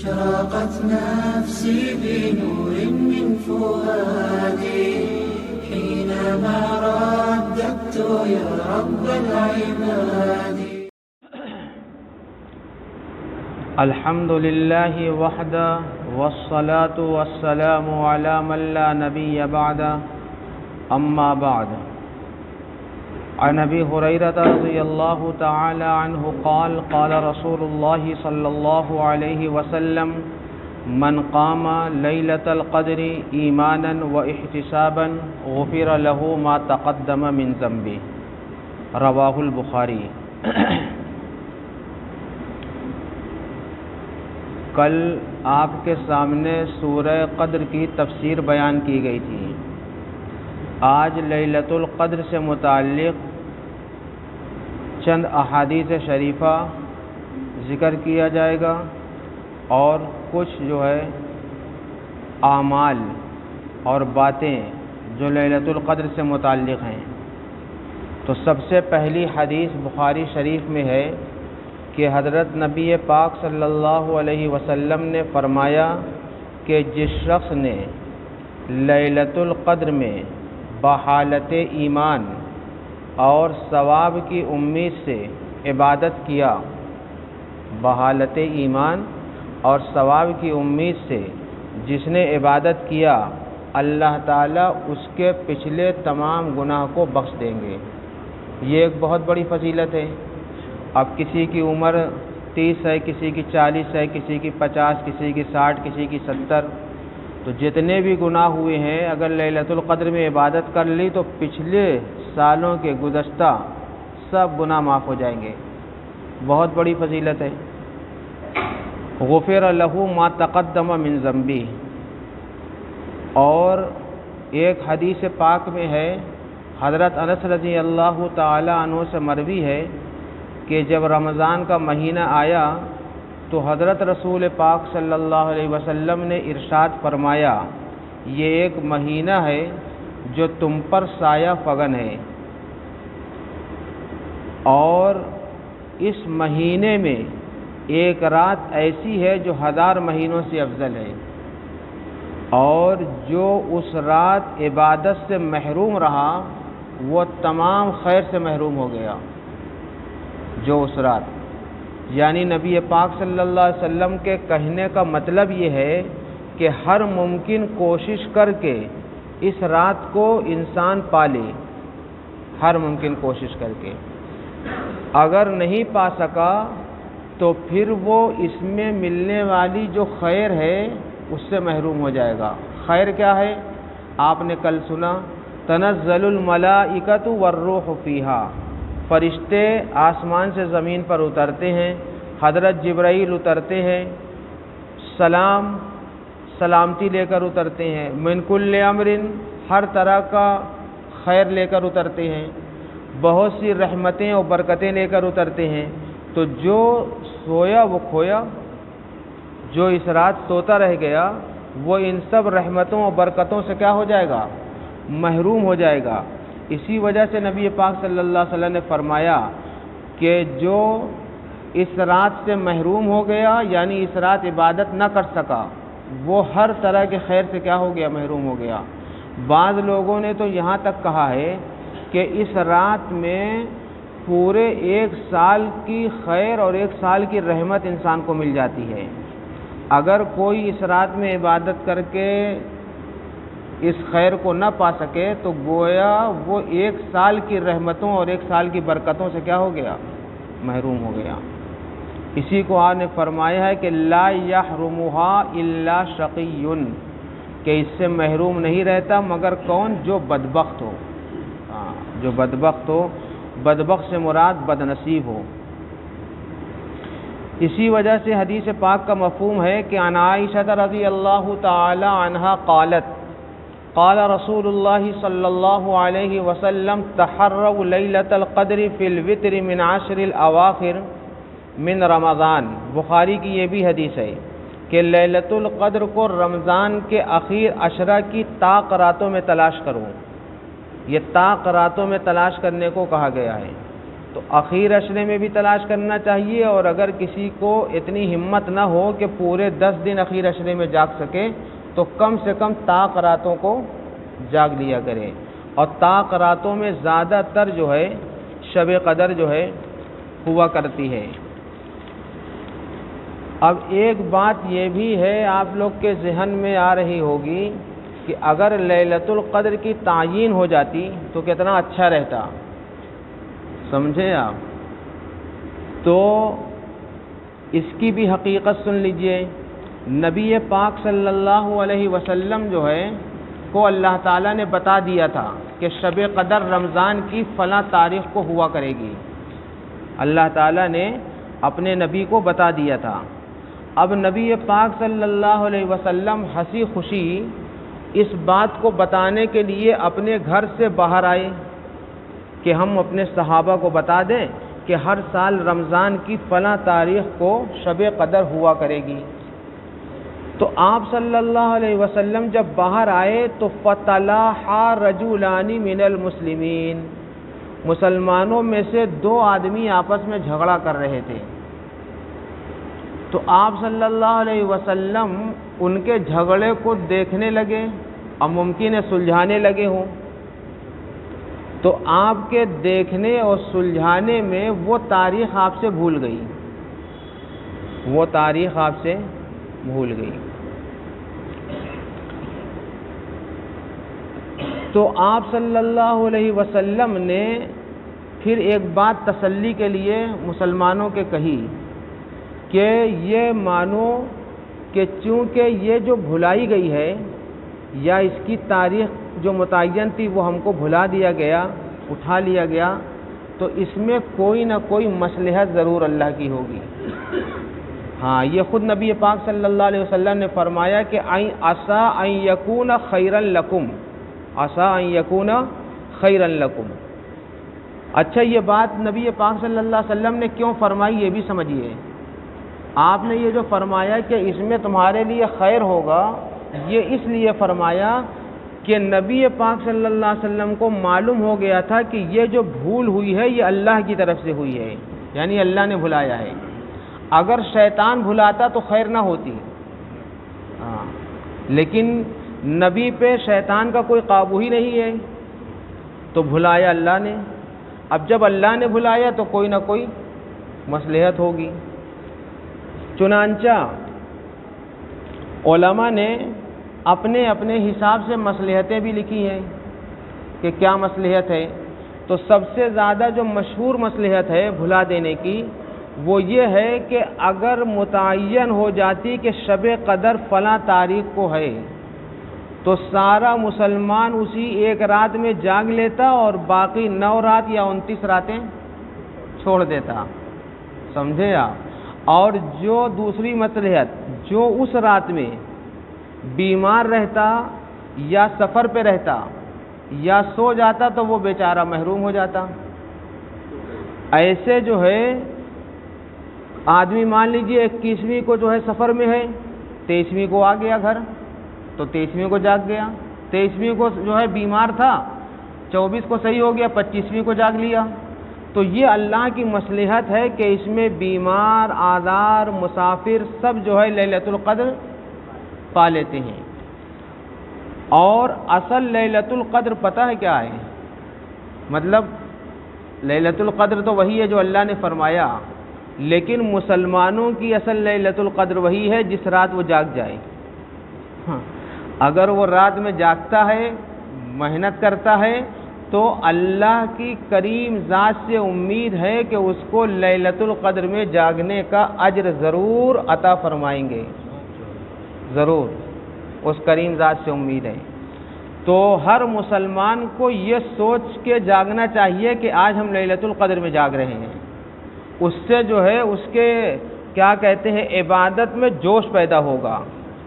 أشرقت نفسي بنور من فؤادي حينما رددت يا رب العباد. الحمد لله وحده والصلاة والسلام على من لا نبي بعده أما بعد. عن أبي هريرة رضي الله تعالى عنه قال قال رسول الله صلى الله عليه وسلم من قام ليلة القدر إيمانا واحتسابا غفر له ما تقدم من ذنبه. رواه البخاری. کل آپ کے سامنے سورہ قدر کی تفسیر بیان کی گئی تھی. آج لیلۃ القدر سے متعلق چند احادیث شریفہ ذکر کیا جائے گا اور کچھ جو ہے اعمال اور باتیں جو لیلۃ القدر سے متعلق ہیں. تو سب سے پہلی حدیث بخاری شریف میں ہے کہ حضرت نبی پاک صلی اللہ علیہ وسلم نے فرمایا کہ جس شخص نے لیلۃ القدر میں بحالت ایمان اور ثواب کی امید سے عبادت کیا، بحالت ایمان اور ثواب کی امید سے جس نے عبادت کیا، اللہ تعالیٰ اس کے پچھلے تمام گناہ کو بخش دیں گے. یہ ایک بہت بڑی فضیلت ہے. اب کسی کی عمر 30 ہے، کسی کی 40 ہے، کسی کی 50، کسی کی 60، کسی کی 70. تو جتنے بھی گناہ ہوئے ہیں اگر لیلۃ القدر میں عبادت کر لی تو پچھلے سالوں کے گزشتہ سب گناہ معاف ہو جائیں گے. بہت بڑی فضیلت ہے. غفر لہ ما تقدم من ذنبہ. اور ایک حدیث پاک میں ہے، حضرت انس رضی اللہ تعالی عنہ سے مروی ہے کہ جب رمضان کا مہینہ آیا تو حضرت رسول پاک صلی اللہ علیہ وسلم نے ارشاد فرمایا، یہ ایک مہینہ ہے جو تم پر سایہ فگن ہے، اور اس مہینے میں ایک رات ایسی ہے جو 1000 مہینوں سے افضل ہے، اور جو اس رات عبادت سے محروم رہا وہ تمام خیر سے محروم ہو گیا. جو اس رات، یعنی نبی پاک صلی اللہ علیہ وسلم کے کہنے کا مطلب یہ ہے کہ ہر ممکن کوشش کر کے اس رات کو انسان پالے، ہر ممکن کوشش کر کے. اگر نہیں پا سکا تو پھر وہ اس میں ملنے والی جو خیر ہے اس سے محروم ہو جائے گا. خیر کیا ہے؟ آپ نے کل سنا، تنزل الملائکۃ والروح فیہا. فرشتے آسمان سے زمین پر اترتے ہیں، حضرت جبرائیل اترتے ہیں، سلامتی لے کر اترتے ہیں، من کل امر، ہر طرح کا خیر لے کر اترتے ہیں، بہت سی رحمتیں اور برکتیں لے کر اترتے ہیں. تو جو سویا وہ کھویا، جو اس رات سوتا رہ گیا وہ ان سب رحمتوں اور برکتوں سے کیا ہو جائے گا؟ محروم ہو جائے گا. اسی وجہ سے نبی پاک صلی اللہ علیہ وسلم نے فرمایا کہ جو اس رات سے محروم ہو گیا، یعنی اس رات عبادت نہ کر سکا، وہ ہر طرح کے خیر سے کیا ہو گیا؟ محروم ہو گیا. بعض لوگوں نے تو یہاں تک کہا ہے کہ اس رات میں پورے 1 سال کی خیر اور 1 سال کی رحمت انسان کو مل جاتی ہے. اگر کوئی اس رات میں عبادت کر کے اس خیر کو نہ پا سکے تو گویا وہ 1 سال کی رحمتوں اور 1 سال کی برکتوں سے کیا ہو گیا؟ محروم ہو گیا. اسی کو آپ نے فرمایا ہے کہ لا یحرمها الا شقی، کہ اس سے محروم نہیں رہتا مگر کون؟ جو بدبخت ہو. جو بدبخت ہو، بدبخت سے مراد بدنصیب ہو. اسی وجہ سے حدیث پاک کا مفہوم ہے کہ عن عائشہ رضی اللہ تعالی عنہا قالت قال رسول اللہ صلی اللہ علیہ وسلم تحروا لیلۃ القدر فی الوتر من 10 الاواخر من رمضان. بخاری کی یہ بھی حدیث ہے کہ لیلۃ القدر کو رمضان کے اخیر 10 کی طاق راتوں میں تلاش کرو. یہ طاق راتوں میں تلاش کرنے کو کہا گیا ہے. تو اخیر عشرے میں بھی تلاش کرنا چاہیے، اور اگر کسی کو اتنی ہمت نہ ہو کہ پورے 10 دن اخیر عشرے میں جاگ سکے تو کم سے کم طاق راتوں کو جاگ لیا کرے، اور طاق راتوں میں زیادہ تر جو ہے شب قدر جو ہے ہوا کرتی ہے۔ اب ایک بات یہ بھی ہے آپ لوگ کے ذہن میں آ رہی ہوگی کہ اگر لیلۃ القدر کی تعیین ہو جاتی تو کتنا اچھا رہتا، سمجھے آپ؟ تو اس کی بھی حقیقت سن لیجئے۔ نبی پاک صلی اللہ علیہ وسلم جو ہے کو اللہ تعالیٰ نے بتا دیا تھا کہ شب قدر رمضان کی فلاں تاریخ کو ہوا کرے گی، اللہ تعالیٰ نے اپنے نبی کو بتا دیا تھا۔ اب نبی پاک صلی اللہ علیہ وسلم ہنسی خوشی اس بات کو بتانے کے لیے اپنے گھر سے باہر آئے کہ ہم اپنے صحابہ کو بتا دیں کہ ہر سال رمضان کی فلاں تاریخ کو شب قدر ہوا کرے گی۔ تو آپ صلی اللہ علیہ وسلم جب باہر آئے تو فَتَلَاحَا رَجُلَانِ مِنَ الْمُسْلِمِينَ، مسلمانوں میں سے 2 آدمی آپس میں جھگڑا کر رہے تھے۔ تو آپ صلی اللہ علیہ وسلم ان کے جھگڑے کو دیکھنے لگے اور ممکن ہے سلجھانے لگے ہوں، تو آپ کے دیکھنے اور سلجھانے میں وہ تاریخ آپ سے بھول گئی، وہ تاریخ آپ سے بھول گئی۔ تو آپ صلی اللہ علیہ وسلم نے پھر ایک بات تسلی کے لیے مسلمانوں کے کہی کہ یہ مانو کہ چونکہ یہ جو بھلائی گئی ہے یا اس کی تاریخ جو متعین تھی وہ ہم کو بھلا دیا گیا، اٹھا لیا گیا، تو اس میں کوئی نہ کوئی مصلحت ضرور اللہ کی ہوگی۔ ہاں، یہ خود نبی پاک صلی اللہ علیہ وسلم نے فرمایا کہ عسیٰ ان یکون خیرا لکم، عسیٰ ان یکون خیرا لکم۔ اچھا، یہ بات نبی پاک صلی اللہ علیہ وسلم نے کیوں فرمائی یہ بھی سمجھیے۔ آپ نے یہ جو فرمایا کہ اس میں تمہارے لیے خیر ہوگا، یہ اس لیے فرمایا کہ نبی پاک صلی اللہ علیہ وسلم کو معلوم ہو گیا تھا کہ یہ جو بھول ہوئی ہے یہ اللہ کی طرف سے ہوئی ہے، یعنی اللہ نے بھلایا ہے۔ اگر شیطان بھلاتا تو خیر نہ ہوتی، ہاں، لیکن نبی پہ شیطان کا کوئی قابو ہی نہیں ہے، تو بھلایا اللہ نے۔ اب جب اللہ نے بھلایا تو کوئی نہ کوئی مصلحت ہوگی۔ چنانچہ علماء نے اپنے اپنے حساب سے مصلحتیں بھی لکھی ہیں کہ کیا مصلحت ہے۔ تو سب سے زیادہ جو مشہور مصلحت ہے بھلا دینے کی وہ یہ ہے کہ اگر متعین ہو جاتی کہ شب قدر فلاں تاریخ کو ہے تو سارا مسلمان اسی ایک رات میں جاگ لیتا اور باقی 9 رات یا 29 راتیں چھوڑ دیتا، سمجھے آپ؟ اور جو دوسری مصلحت، جو اس رات میں بیمار رہتا یا سفر پہ رہتا یا سو جاتا تو وہ بیچارہ محروم ہو جاتا۔ ایسے جو ہے آدمی مان لیجئے 21ویں کو جو ہے سفر میں ہے، 23ویں کو آ گیا گھر تو 23ویں کو جاگ گیا، 23ویں کو جو ہے بیمار تھا، 24 کو صحیح ہو گیا، 25ویں کو جاگ لیا۔ تو یہ اللہ کی مصلحت ہے کہ اس میں بیمار، آزار، مسافر سب جو ہے لیلۃ القدر پا لیتے ہیں۔ اور اصل لیلۃ القدر پتہ ہے کیا ہے؟ مطلب لیلۃ القدر تو وہی ہے جو اللہ نے فرمایا، لیکن مسلمانوں کی اصل لیلۃ القدر وہی ہے جس رات وہ جاگ جائے۔ اگر وہ رات میں جاگتا ہے، محنت کرتا ہے، تو اللہ کی کریم ذات سے امید ہے کہ اس کو لیلۃ القدر میں جاگنے کا اجر ضرور عطا فرمائیں گے، ضرور، اس کریم ذات سے امید ہے۔ تو ہر مسلمان کو یہ سوچ کے جاگنا چاہیے کہ آج ہم لیلۃ القدر میں جاگ رہے ہیں، اس سے جو ہے اس کے کیا کہتے ہیں عبادت میں جوش پیدا ہوگا،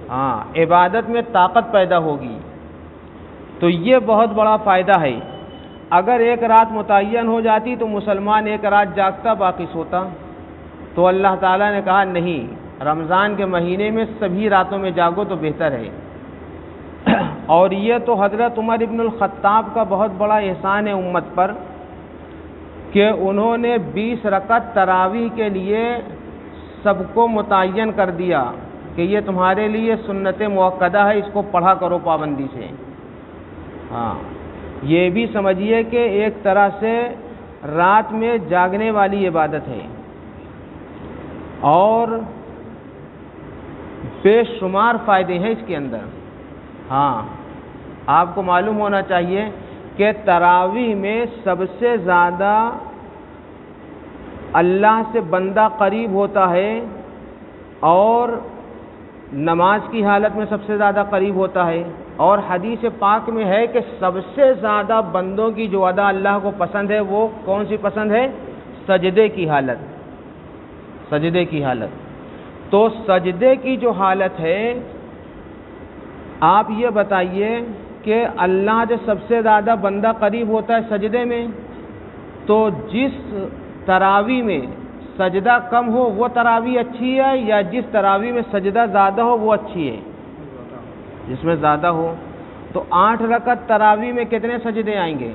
ہاں، عبادت میں طاقت پیدا ہوگی۔ تو یہ بہت بڑا فائدہ ہے۔ اگر ایک رات متعین ہو جاتی تو مسلمان ایک رات جاگتا باقی سوتا، تو اللہ تعالیٰ نے کہا نہیں، رمضان کے مہینے میں سبھی راتوں میں جاگو تو بہتر ہے۔ اور یہ تو حضرت عمر ابن الخطاب کا بہت بڑا احسان ہے امت پر کہ انہوں نے 20 رکعت تراویح کے لیے سب کو متعین کر دیا کہ یہ تمہارے لیے سنت مؤکدہ ہے، اس کو پڑھا کرو پابندی سے۔ ہاں، یہ بھی سمجھیے کہ ایک طرح سے رات میں جاگنے والی عبادت ہے، اور بے شمار فائدے ہیں اس کے اندر۔ ہاں، آپ کو معلوم ہونا چاہیے کہ تراویح میں سب سے زیادہ اللہ سے بندہ قریب ہوتا ہے، اور نماز کی حالت میں سب سے زیادہ قریب ہوتا ہے، اور حدیث پاک میں ہے کہ سب سے زیادہ بندوں کی جو ادا اللہ کو پسند ہے وہ کون سی پسند ہے؟ سجدے کی حالت، سجدے کی حالت۔ تو سجدے کی جو حالت ہے، آپ یہ بتائیے کہ اللہ جو سب سے زیادہ بندہ قریب ہوتا ہے سجدے میں، تو جس تراویح میں سجدہ کم ہو وہ تراویح اچھی ہے، یا جس تراویح میں سجدہ زیادہ ہو وہ اچھی ہے؟ جس میں زیادہ ہو۔ تو 8 رکعت تراویح میں کتنے سجدے آئیں گے؟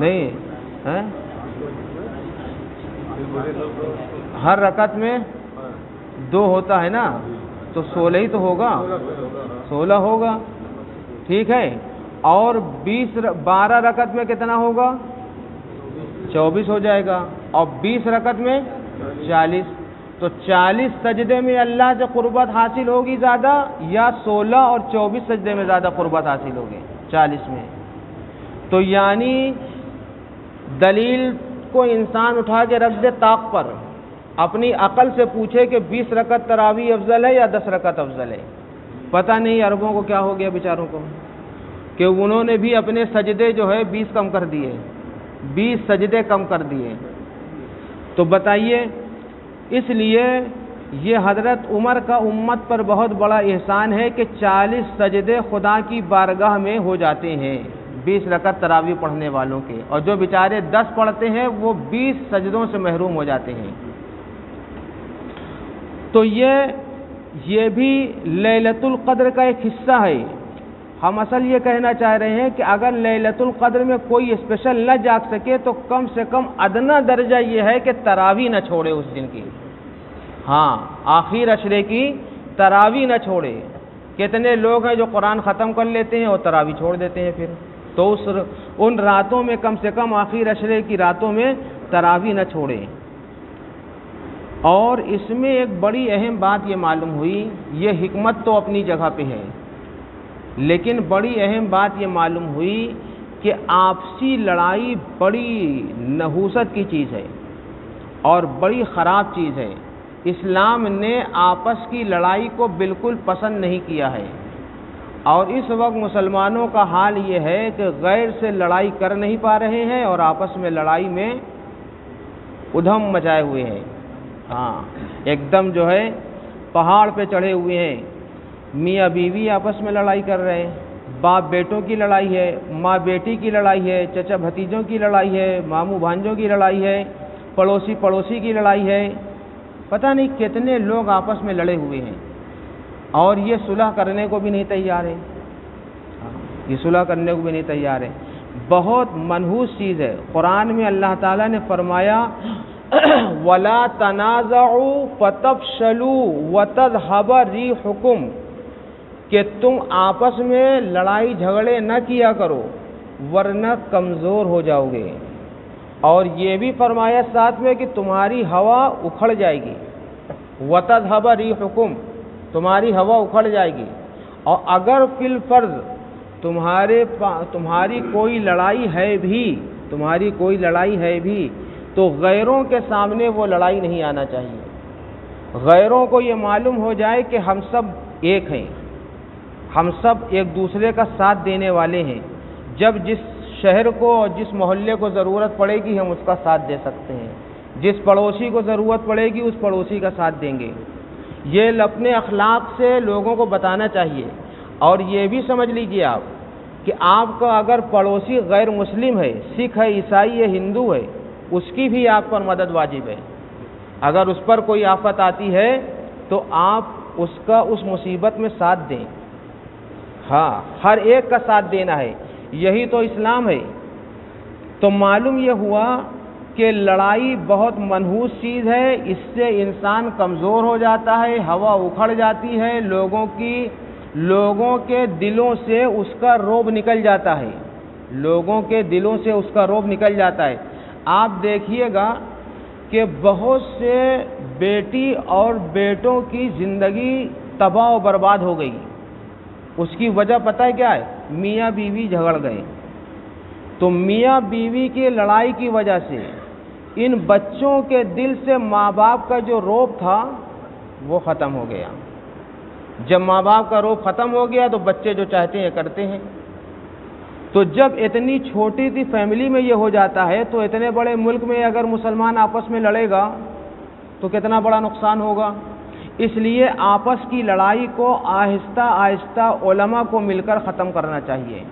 نہیں، ہر رکعت میں 2 ہوتا ہے نا، تو 16 ہی تو ہوگا، 16 ہوگا، ٹھیک ہے۔ اور 12 رکعت میں کتنا ہوگا؟ 24 ہو جائے گا، اور 20 رکعت میں 40۔ تو 40 سجدے میں اللہ سے قربت حاصل ہوگی زیادہ، یا 16 اور 24 سجدے میں زیادہ قربت حاصل ہوگی 40 میں؟ تو یعنی دلیل کو انسان اٹھا کے رکھ دے طاق پر، اپنی عقل سے پوچھے کہ 20 رکعت تراویح افضل ہے یا 10 رکعت افضل ہے۔ پتہ نہیں عربوں کو کیا ہو گیا بیچاروں کو، کہ انہوں نے بھی اپنے سجدے جو ہے 20 کم کر دیے، 20 سجدے کم کر دیے۔ تو بتائیے، اس لیے یہ حضرت عمر کا امت پر بہت بڑا احسان ہے کہ 40 سجدے خدا کی بارگاہ میں ہو جاتے ہیں 20 رکعت تراویح پڑھنے والوں کے، اور جو بیچارے 10 پڑھتے ہیں وہ 20 سجدوں سے محروم ہو جاتے ہیں۔ تو یہ بھی لیلۃ القدر کا ایک حصہ ہے۔ ہم اصل یہ کہنا چاہ رہے ہیں کہ اگر لیلۃ القدر میں کوئی اسپیشل نہ جاگ سکے تو کم سے کم ادنا درجہ یہ ہے کہ تراویح نہ چھوڑے اس دن کی۔ ہاں، آخر عشرے کی تراویح نہ چھوڑے۔ کتنے لوگ ہیں جو قرآن ختم کر لیتے ہیں اور تراویح چھوڑ دیتے ہیں پھر، تو ان راتوں میں کم سے کم آخر عشرے کی راتوں میں تراویح نہ چھوڑے۔ اور اس میں ایک بڑی اہم بات یہ معلوم ہوئی، یہ حکمت تو اپنی جگہ پہ ہے، لیکن بڑی اہم بات یہ معلوم ہوئی کہ آپسی لڑائی بڑی نحوست کی چیز ہے اور بڑی خراب چیز ہے۔ اسلام نے آپس کی لڑائی کو بالکل پسند نہیں کیا ہے، اور اس وقت مسلمانوں کا حال یہ ہے کہ غیر سے لڑائی کر نہیں پا رہے ہیں اور آپس میں لڑائی میں ادھم مچائے ہوئے ہیں۔ ہاں، ایک دم جو ہے پہاڑ پہ چڑھے ہوئے ہیں، میاں بیوی آپس میں لڑائی کر رہے ہیں، باپ بیٹوں کی لڑائی ہے، ماں بیٹی کی لڑائی ہے، چچا بھتیجوں کی لڑائی ہے، ماموں بھانجوں کی لڑائی ہے، پڑوسی کی لڑائی ہے، پتہ نہیں کتنے لوگ آپس میں لڑے ہوئے ہیں، اور یہ صلح کرنے کو بھی نہیں تیار ہے، یہ صلح کرنے کو بھی نہیں تیار ہے۔ بہت منحوس چیز ہے۔ قرآن میں اللہ تعالیٰ نے فرمایا وَلَا تَنَازَعُوا فَتَفْشَلُوا وَتَذْهَبَ رِيحُكُمْ، کہ تم آپس میں لڑائی جھگڑے نہ کیا کرو ورنہ کمزور ہو جاؤ گے، اور یہ بھی فرمایا ساتھ میں کہ تمہاری ہوا اکھڑ جائے گی، وَتَذْهَبَ رِيحُكُمْ، تمہاری ہوا اکھڑ جائے گی۔ اور اگر فی الفرض تمہاری کوئی لڑائی ہے بھی تو غیروں کے سامنے وہ لڑائی نہیں آنا چاہیے۔ غیروں کو یہ معلوم ہو جائے کہ ہم سب ایک ہیں، ہم سب ایک دوسرے کا ساتھ دینے والے ہیں، جب جس شہر کو اور جس محلے کو ضرورت پڑے گی ہم اس کا ساتھ دے سکتے ہیں، جس پڑوسی کو ضرورت پڑے گی اس پڑوسی کا ساتھ دیں گے۔ یہ اپنے اخلاق سے لوگوں کو بتانا چاہیے۔ اور یہ بھی سمجھ لیجئے آپ کہ آپ کا اگر پڑوسی غیر مسلم ہے، سکھ ہے، عیسائی ہے، ہندو ہے، اس کی بھی آپ پر مدد واجب ہے۔ اگر اس پر کوئی آفت آتی ہے تو آپ اس کا اس مصیبت میں ساتھ دیں۔ ہاں، ہر ایک کا ساتھ دینا ہے۔ یہی تو اسلام ہے۔ تو معلوم یہ ہوا کہ لڑائی بہت منحوس چیز ہے، اس سے انسان کمزور ہو جاتا ہے، ہوا اکھڑ جاتی ہے، لوگوں کے دلوں سے اس کا رعب نکل جاتا ہے، لوگوں کے دلوں سے اس کا رعب نکل جاتا ہے۔ آپ دیکھیے گا کہ بہت سے بیٹی اور بیٹوں کی زندگی تباہ و برباد ہو گئی۔ اس کی وجہ پتہ ہے کیا ہے؟ میاں بیوی جھگڑ گئے۔ تو میاں بیوی کی لڑائی کی وجہ سے ان بچوں کے دل سے ماں باپ کا جو رعب تھا وہ ختم ہو گیا۔ جب ماں باپ کا رعب ختم ہو گیا تو بچے جو چاہتے ہیں کرتے ہیں۔ تو جب اتنی چھوٹی سی فیملی میں یہ ہو جاتا ہے تو اتنے بڑے ملک میں اگر مسلمان آپس میں لڑے گا تو کتنا بڑا نقصان ہوگا۔ اس لیے آپس کی لڑائی کو آہستہ آہستہ علماء کو مل کر ختم کرنا چاہیے۔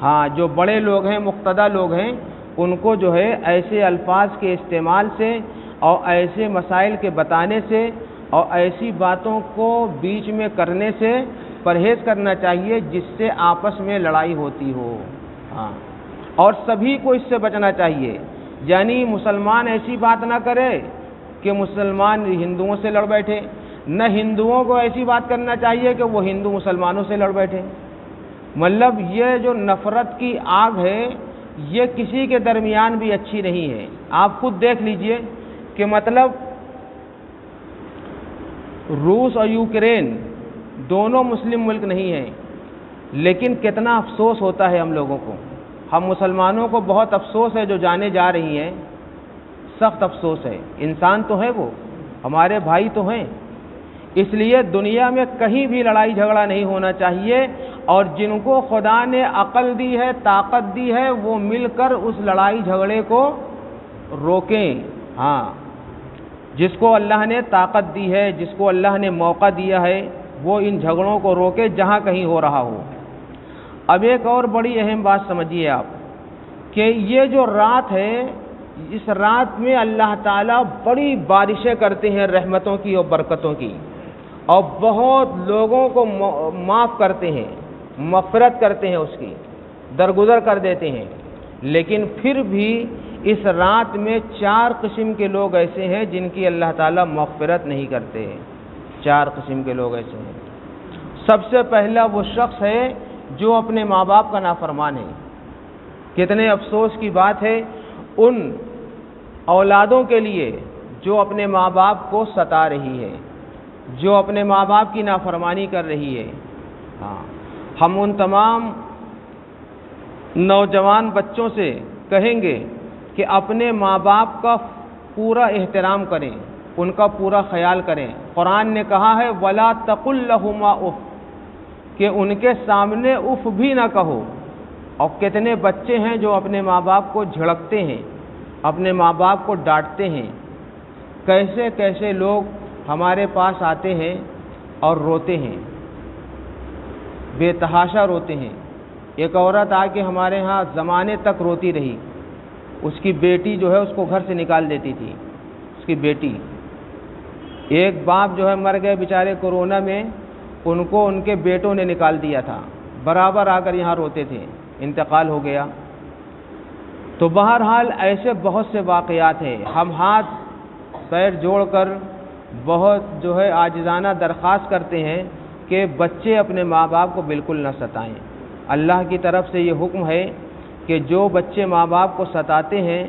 ہاں، جو بڑے لوگ ہیں، مقتدی لوگ ہیں، ان کو جو ہے ایسے الفاظ کے استعمال سے اور ایسے مسائل کے بتانے سے اور ایسی باتوں کو بیچ میں کرنے سے پرہیز کرنا چاہیے جس سے آپس میں لڑائی ہوتی ہو۔ ہاں، اور سبھی کو اس سے بچنا چاہیے، یعنی مسلمان ایسی بات نہ کرے کہ مسلمان ہندوؤں سے لڑ بیٹھے، نہ ہندوؤں کو ایسی بات کرنا چاہیے کہ وہ ہندو مسلمانوں سے لڑ بیٹھے۔ مطلب یہ جو نفرت کی آگ ہے یہ کسی کے درمیان بھی اچھی نہیں ہے۔ آپ خود دیکھ لیجئے کہ مطلب روس اور یوکرین دونوں مسلم ملک نہیں ہیں، لیکن کتنا افسوس ہوتا ہے ہم لوگوں کو، ہم مسلمانوں کو بہت افسوس ہے جو جانے جا رہی ہیں، سخت افسوس ہے۔ انسان تو ہے، وہ ہمارے بھائی تو ہیں۔ اس لیے دنیا میں کہیں بھی لڑائی جھگڑا نہیں ہونا چاہیے، اور جن کو خدا نے عقل دی ہے، طاقت دی ہے، وہ مل کر اس لڑائی جھگڑے کو روکیں۔ ہاں، جس کو اللہ نے طاقت دی ہے، جس کو اللہ نے موقع دیا ہے، وہ ان جھگڑوں کو روکے جہاں کہیں ہو رہا ہو۔ اب ایک اور بڑی اہم بات سمجھیے آپ کہ یہ جو رات ہے، اس رات میں اللہ تعالیٰ بڑی بارشیں کرتے ہیں رحمتوں کی اور برکتوں کی، اور بہت لوگوں کو معاف کرتے ہیں، مغفرت کرتے ہیں، اس کی درگزر کر دیتے ہیں۔ لیکن پھر بھی اس رات میں 4 قسم کے لوگ ایسے ہیں جن کی اللہ تعالیٰ مغفرت نہیں کرتے۔ 4 قسم کے لوگ ایسے ہیں۔ سب سے پہلا وہ شخص ہے جو اپنے ماں باپ کا نافرمان ہے۔ کتنے افسوس کی بات ہے ان اولادوں کے لیے جو اپنے ماں باپ کو ستا رہی ہے، جو اپنے ماں باپ کی نافرمانی کر رہی ہے۔ ہاں، ہم ان تمام نوجوان بچوں سے کہیں گے کہ اپنے ماں باپ کا پورا احترام کریں، ان کا پورا خیال کریں۔ قرآن نے کہا ہے وَلَا تَقُلْ لَهُمَا اُفٍّ، کہ ان کے سامنے اف بھی نہ کہو۔ اور کتنے بچے ہیں جو اپنے ماں باپ کو جھڑکتے ہیں، اپنے ماں باپ کو ڈانٹتے ہیں۔ کیسے کیسے لوگ ہمارے پاس آتے ہیں اور روتے ہیں، بے تحاشا روتے ہیں۔ ایک عورت آ کے ہمارے ہاں زمانے تک روتی رہی، اس کی بیٹی جو ہے اس کو گھر سے نکال دیتی تھی، اس کی بیٹی۔ ایک باپ جو ہے مر گئے بیچارے کورونا میں، ان کو ان کے بیٹوں نے نکال دیا تھا، برابر آ کر یہاں روتے تھے، انتقال ہو گیا۔ تو بہرحال ایسے بہت سے واقعات ہیں۔ ہم ہاتھ پیر جوڑ کر بہت جو ہے عاجزانہ درخواست کرتے ہیں کہ بچے اپنے ماں باپ کو بالکل نہ ستائیں۔ اللہ کی طرف سے یہ حکم ہے کہ جو بچے ماں باپ کو ستاتے ہیں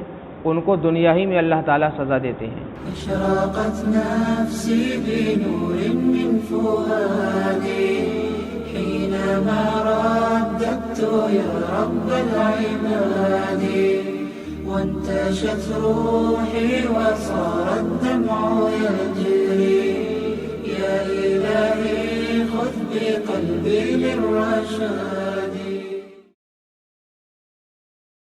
ان کو دنیا ہی میں اللہ تعالیٰ سزا دیتے ہیں۔ اشرقت نفسی بنور من فؤادی حينما رددت يا رب العباد وانتشت روحي وصار الدمع يجري يا إلهي خذ بقلبي للرشاد